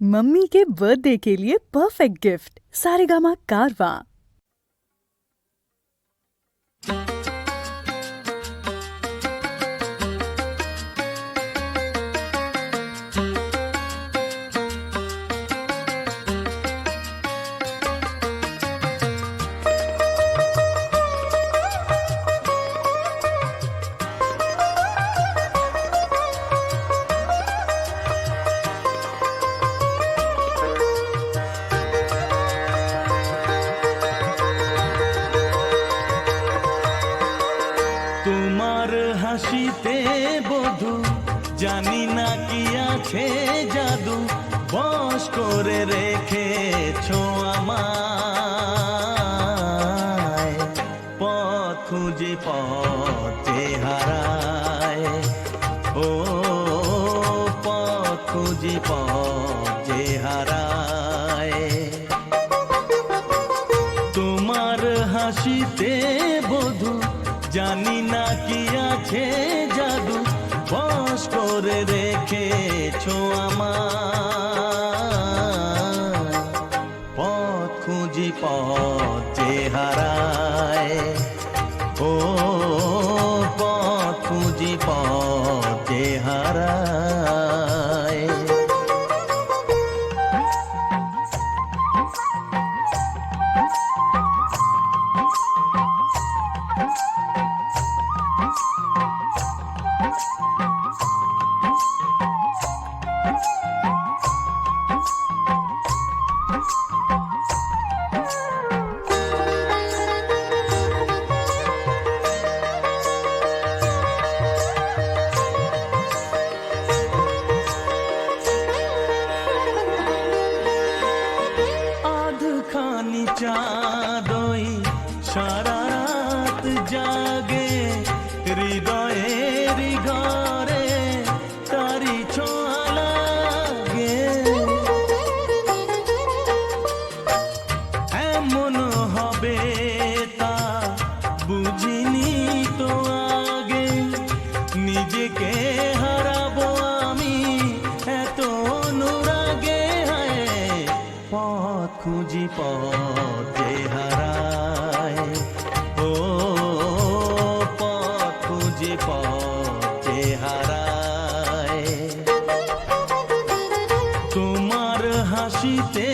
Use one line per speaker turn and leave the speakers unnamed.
Mummy के birthday के लिए परफेक्ट गिफ्ट सारेगामा कारवां।
তোমার হাসিতে বধু জানি না কি আছে জাদু, বশ করে রেখেছো আমায়। পথ খুঁজে পথে হারায়, ও পথ খুঁজে পথে হারায়। তোমার হাসিতে বধু জানি না কি আছে জাদু, বশ করে রেখেছো আমায়। পথ খুঁজি পথে হারায়, ও পথ খুঁজি পথে হারায়। আধখানি চাঁদই সারা রাত জাগে, হৃদয়ের ঘরে তারি ছোঁয়া লাগে। এমন হবে তা বুঝিনি তো আগে, নিজেকে হারাবো আমি এত অনুরাগে। হায় পথ খুঁজি পথে হারায়, ও পথ খুঁজি পথে হারায়। তোমার হাসিতে